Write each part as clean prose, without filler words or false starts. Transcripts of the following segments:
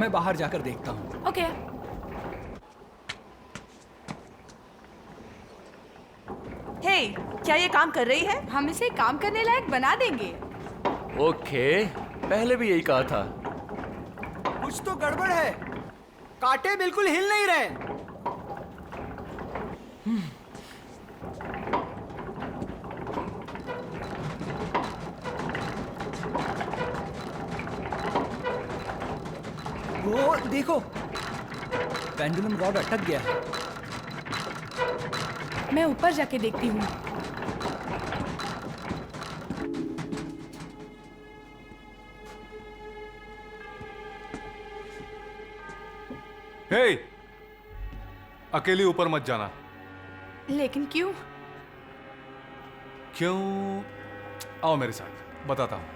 मैं बाहर जाकर देखता हूँ। ओके। हे, क्या ये काम कर रही है? हम इसे काम करने लायक बना देंगे। ओके, पहले भी यही कहा था। कुछ तो गड़बड़ है, कांटे बिल्कुल हिल नहीं रहे। वो देखो, पेंडुलम रॉड अटक गया है। मैं ऊपर जाके देखती हूँ। हे, अकेली ऊपर मत जाना। लेकिन क्यों? क्यों? आओ मेरे साथ, बताता हूं।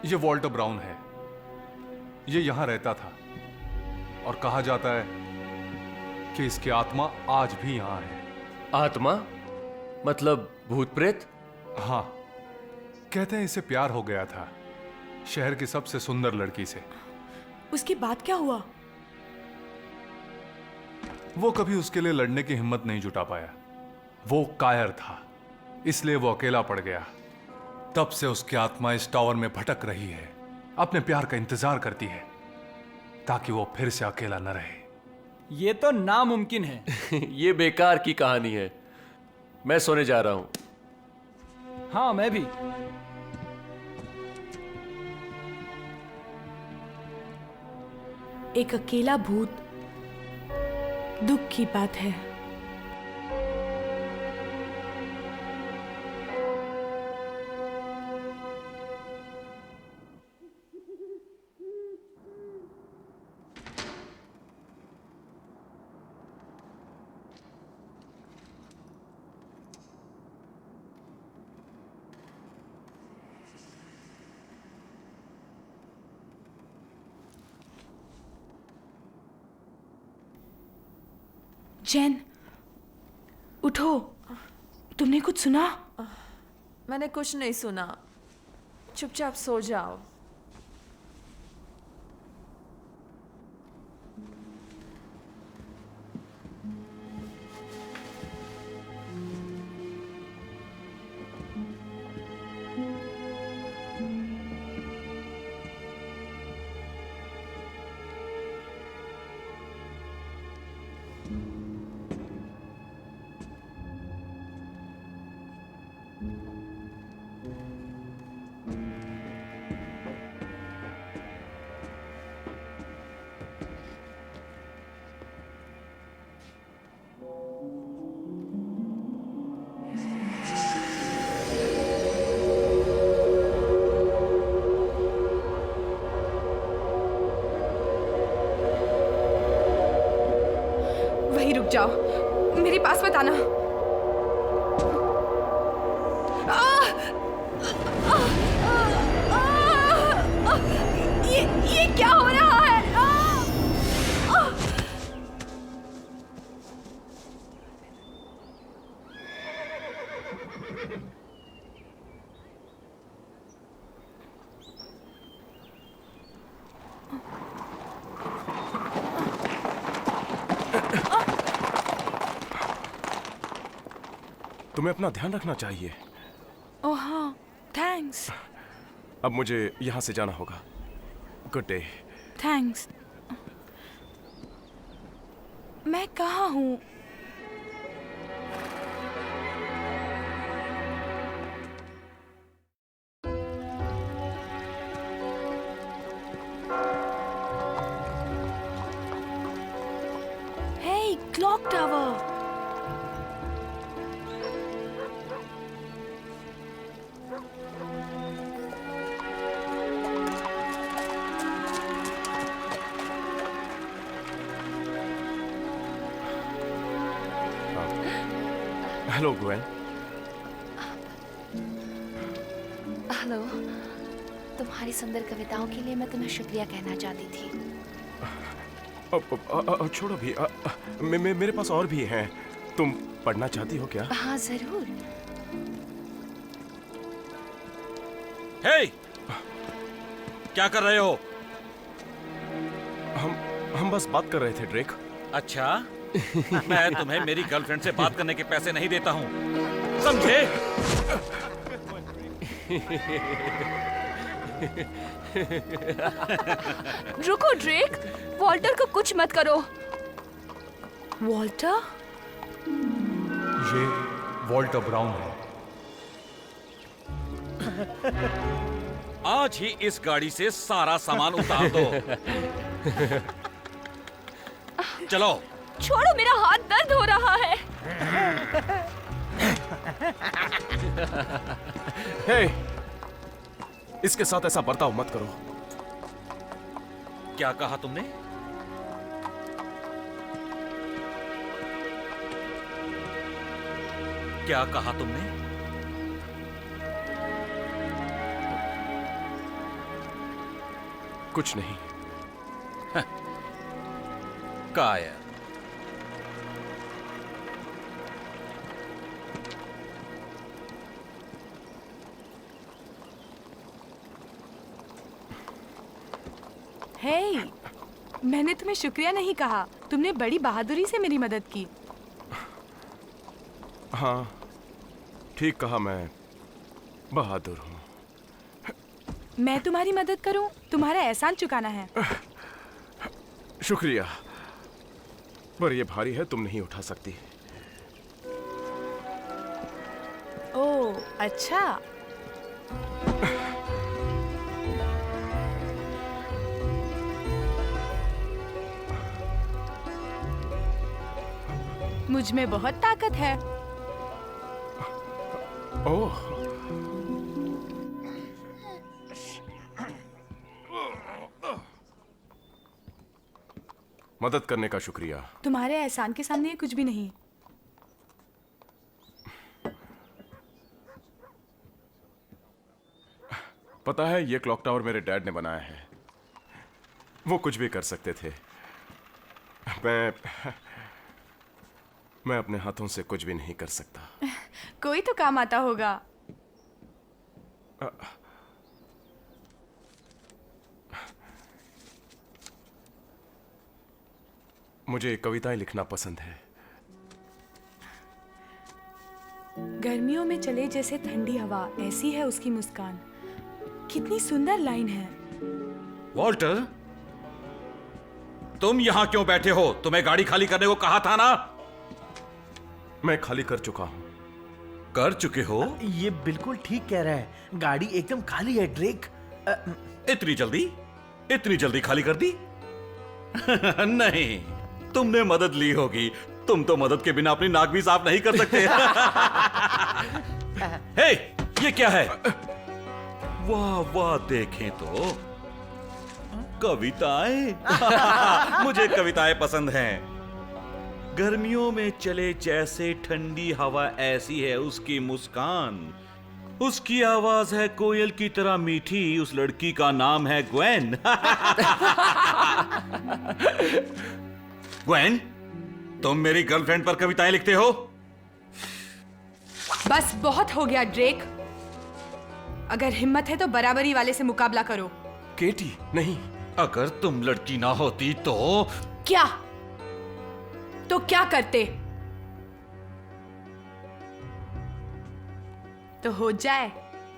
ये वॉल्टर ब्राउन है। ये यहां रहता था और कहा जाता है कि इसकी आत्मा आज भी यहां है। आत्मा? मतलब भूत प्रेत? हाँ, कहते हैं इसे प्यार हो गया था शहर की सबसे सुंदर लड़की से। उसके बाद क्या हुआ? वो कभी उसके लिए लड़ने की हिम्मत नहीं जुटा पाया। वो कायर था, इसलिए वो अकेला पड़ गया। तब से उसकी आत्मा इस टावर में भटक रही है, अपने प्यार का इंतजार करती है ताकि वो फिर से अकेला न रहे। ये तो नामुमकिन है। ये बेकार की कहानी है। मैं सोने जा रहा हूं। हाँ, मैं भी। एक अकेला भूत दुख की बात है। जैन, उठो। तुमने कुछ सुना? मैंने कुछ नहीं सुना। चुपचाप सो जाओ। वहीं रुक जाओ, मेरे पास मत आना। ये क्या हो रहा है? तुम्हें अपना ध्यान रखना चाहिए। ओह हाँ, थैंक्स। अब मुझे यहाँ से जाना होगा। Good day. थैंक्स। मैं कहाँ हूँ? Hey, clock tower. Hello Gwen. Hello. तुम्हारी सुंदर कविताओं के लिए मैं तुम्हें शुक्रिया कहना चाहती थी। छोड़ो भी। मेरे पास और भी हैं। तुम पढ़ना चाहती हो क्या? हाँ जरूर। हे! क्या कर रहे हो? हम बस बात कर रहे थे ड्रेक। अच्छा, मैं तुम्हें मेरी गर्लफ्रेंड से बात करने के पैसे नहीं देता हूँ, समझे? रुको ड्रेक, वॉल्टर को कुछ मत करो। वॉल्टर? ये वॉल्टर ब्राउन है। आज ही इस गाड़ी से सारा सामान उतार दो। चलो। छोड़ो, मेरा हाथ दर्द हो रहा है। हे! इसके साथ ऐसा बर्ताव मत करो। क्या कहा तुमने? क्या कहा तुमने? कुछ नहीं। कायर। हे, मैंने तुम्हें शुक्रिया नहीं कहा। तुमने बड़ी बहादुरी से मेरी मदद की। हाँ, ठीक कहा, मैं बहादुर हूँ। मैं तुम्हारी मदद करूं? तुम्हारा एहसान चुकाना है। शुक्रिया, पर ये भारी है, तुम नहीं उठा सकती। ओह, अच्छा। मुझ में बहुत ताकत है। ओह, मदद करने का शुक्रिया। तुम्हारे एहसान के सामने ये कुछ भी नहीं। पता है, ये क्लॉक टावर मेरे डैड ने बनाया है। वो कुछ भी कर सकते थे। मैं अपने हाथों से कुछ भी नहीं कर सकता। कोई तो काम आता होगा। मुझे कविताएं लिखना पसंद है। गर्मियों में चले जैसे ठंडी हवा, ऐसी है उसकी मुस्कान। कितनी सुंदर लाइन है। वॉल्टर, तुम यहाँ क्यों बैठे हो? तुम्हें गाड़ी खाली करने को कहा था ना? मैं खाली कर चुका हूं। कर चुके हो? ये बिल्कुल ठीक कह रहा है, गाड़ी एकदम खाली है ड्रेक। इतनी जल्दी खाली कर दी? नहीं, तुमने मदद ली होगी। तुम तो मदद के बिना अपनी नाक भी साफ नहीं कर सकते। हे, ये क्या है? वाह वाह, देखें तो कविताएं। मुझे कविताएं पसंद हैं। गर्मियों में चले जैसे ठंडी हवा, ऐसी है उसकी मुस्कान। उसकी आवाज है कोयल की तरह मीठी। उस लड़की का नाम है ग्वेन। ग्वेन, तुम मेरी गर्लफ्रेंड पर कविताएं लिखते हो? बस बहुत हो गया ड्रेक। अगर हिम्मत है तो बराबरी वाले से मुकाबला करो। केटी, नहीं। अगर तुम लड़की ना होती तो क्या? तो क्या करते? तो हो जाए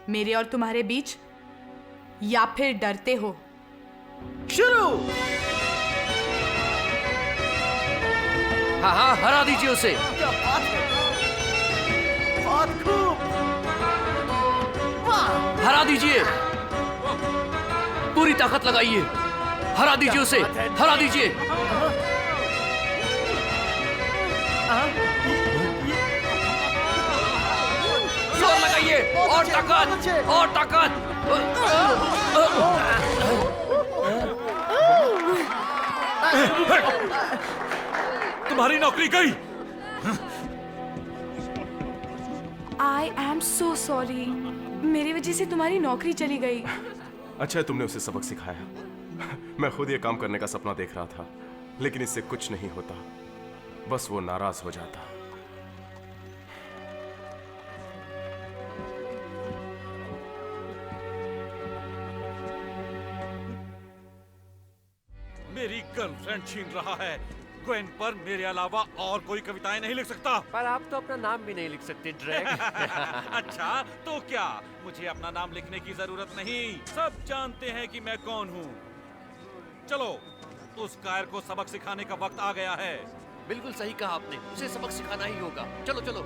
मेरे और तुम्हारे बीच, या फिर डरते हो? शुरू। हाँ हाँ, हरा दीजिए उसे। क्या बात है, बहुत खूब, वाह। हरा दीजिए, पूरी ताकत लगाइए। हरा दीजिए उसे, हरा दीजिए। जोर लगाइए, और ताकत, और ताकत। तुम्हारी नौकरी गई। आई एम सो सॉरी, मेरी वजह से तुम्हारी नौकरी चली गई। अच्छा है तुमने उसे सबक सिखाया। मैं खुद ये काम करने का सपना देख रहा था, लेकिन इससे कुछ नहीं होता, बस वो नाराज हो जाता। मेरी गर्लफ्रेंड छीन रहा है। ग्वेन पर मेरे अलावा और कोई कविताएं नहीं लिख सकता। पर आप तो अपना नाम भी नहीं लिख सकते, ड्रैग। अच्छा तो क्या मुझे अपना नाम लिखने की जरूरत नहीं? सब जानते हैं कि मैं कौन हूँ। चलो, उस कायर को सबक सिखाने का वक्त आ गया है। बिल्कुल सही कहा आपने, उसे सबक सिखाना ही होगा। चलो चलो।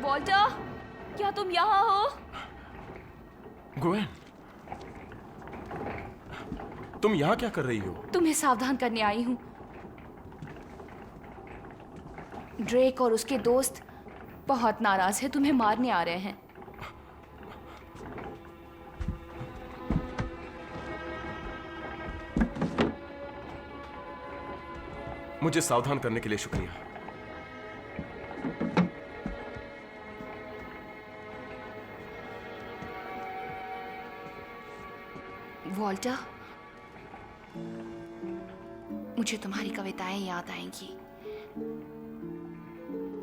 वॉल्टर, क्या तुम यहाँ हो? ग्वेन, तुम यहाँ क्या कर रही हो? तुम्हें सावधान करने आई हूँ। ड्रेक और उसके दोस्त बहुत नाराज हैं, तुम्हें मारने आ रहे हैं। मुझे सावधान करने के लिए शुक्रिया। वॉल्टर, मुझे तुम्हारी कविताएं याद आएंगी।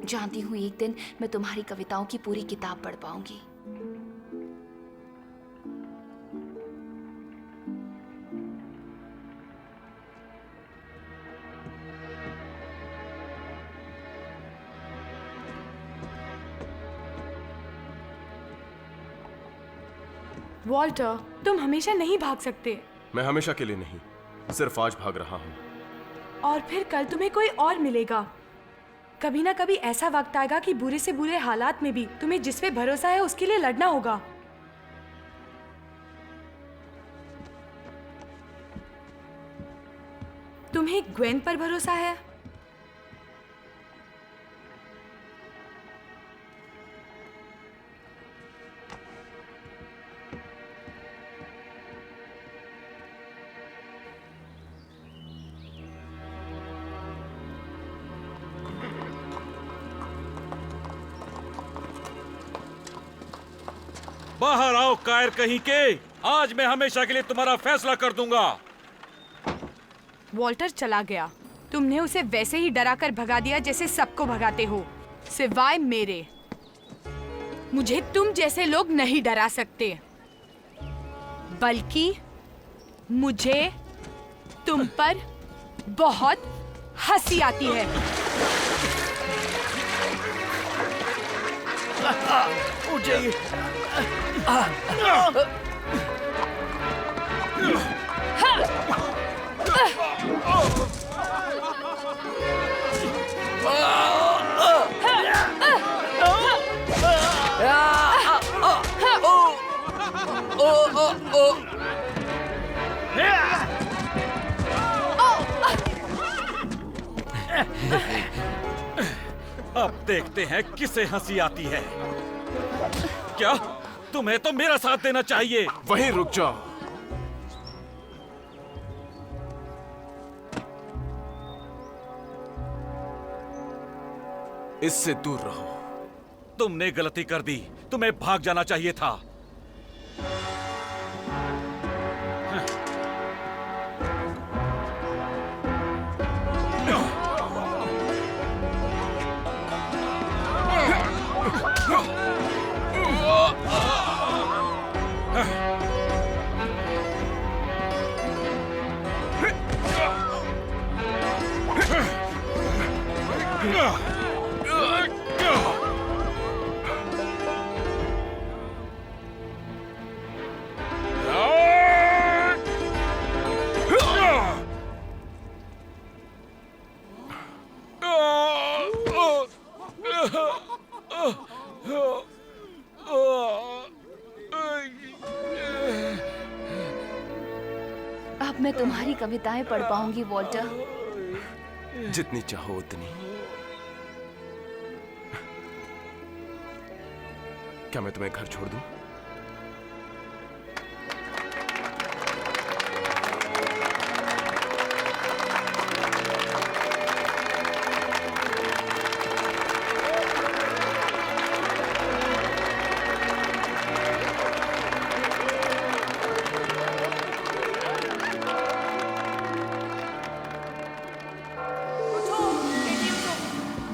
जानती हूं एक दिन मैं तुम्हारी कविताओं की पूरी किताब पढ़ पाऊंगी। वॉल्टर, तुम हमेशा नहीं भाग सकते। मैं हमेशा के लिए नहीं, सिर्फ आज भाग रहा हूँ। और फिर कल तुम्हें कोई और मिलेगा। कभी ना कभी ऐसा वक्त आएगा कि बुरे से बुरे हालात में भी तुम्हें जिस पे भरोसा है उसके लिए लड़ना होगा। तुम्हें ग्वेन पर भरोसा है? बाहर आओ कायर कहीं के। आज मैं हमेशा के लिए तुम्हारा फैसला कर दूंगा। वॉल्टर चला गया। तुमने उसे वैसे ही डराकर भगा दिया जैसे सबको भगाते हो, सिवाय मेरे। मुझे तुम जैसे लोग नहीं डरा सकते, बल्कि मुझे तुम पर बहुत हंसी आती है। उठ जाइए। अब देखते हैं किसे हंसी आती है। क्या तुम्हें तो मेरा साथ देना चाहिए। वहीं रुक जाओ। इससे दूर रहो। तुमने गलती कर दी, तुम्हें भाग जाना चाहिए था। अब मैं तुम्हारी कविताएं पढ़ पाऊंगी वॉल्टर। जितनी चाहो उतनी। क्या मैं तुम्हें घर छोड़ दूं?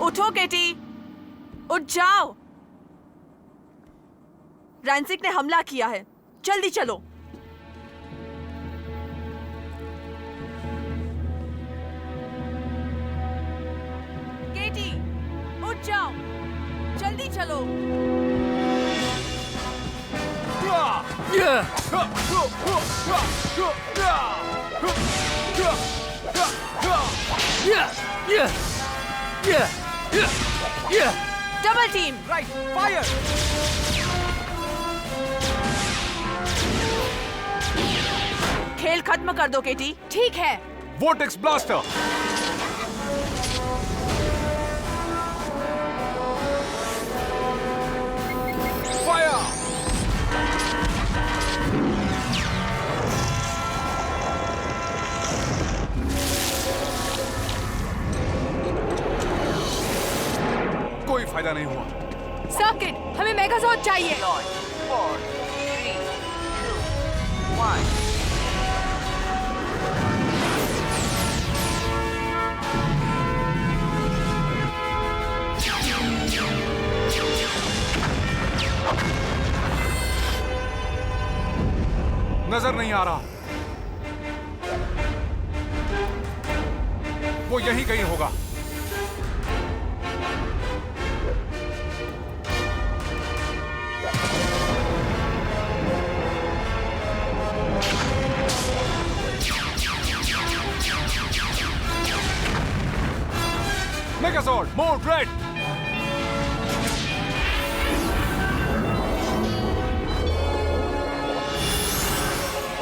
उठो केटी, उठ जाओ। रैंसिक ने हमला किया है, जल्दी चलो। केटी, उठ जाओ, जल्दी चलो। Double team. Right, fire. खेल खत्म कर दो केटी। ठीक है। Vortex blaster. फायर। कोई फायदा नहीं हुआ। सर्किट, हमें मेगाजॉर्ड चाहिए। नजर नहीं आ रहा। वो यहीं कहीं होगा। Megazord, more red.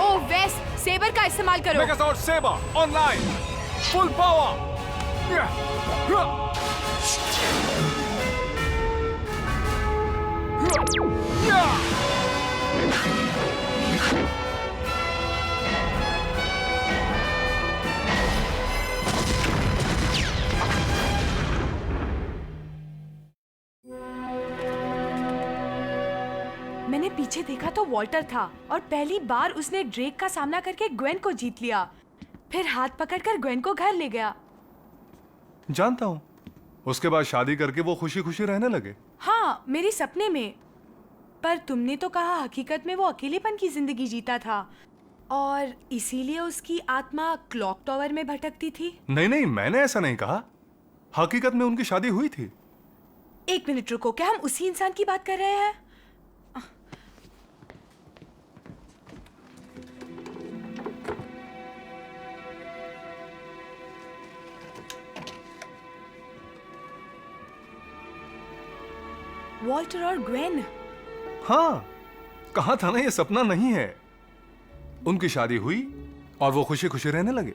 ओह वेस्ट, सेबर का इस्तेमाल करो। Megazord Saber online. Full power. मैंने पीछे देखा तो वॉल्टर था और पहली बार उसने ड्रेक का सामना करके ग्वेन को जीत लिया। फिर हाथ पकड़कर ग्वेन को घर ले गया। जानता हूँ। उसके बाद शादी करके वो खुशी खुशी रहने लगे। हाँ, मेरे सपने में। पर तुमने तो कहा हकीकत में वो अकेलेपन की जिंदगी जीता था और इसीलिए उसकी आत्मा क्लॉक टावर में भटकती थी। नहीं नहीं, मैंने ऐसा नहीं कहा। हकीकत में उनकी शादी हुई थी। एक मिनट रुको, क्या हम उसी इंसान की बात कर रहे हैं? वॉल्टर और ग्वेन। हाँ, कहा था ना ये सपना नहीं है। उनकी शादी हुई और वो खुशी खुशी रहने लगे।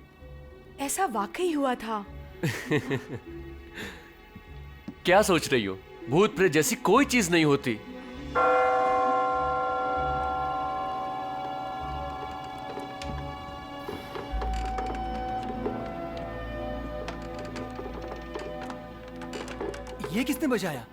ऐसा वाकई हुआ था। क्या सोच रही हो? भूत प्रेत जैसी कोई चीज नहीं होती। ये किसने बजाया?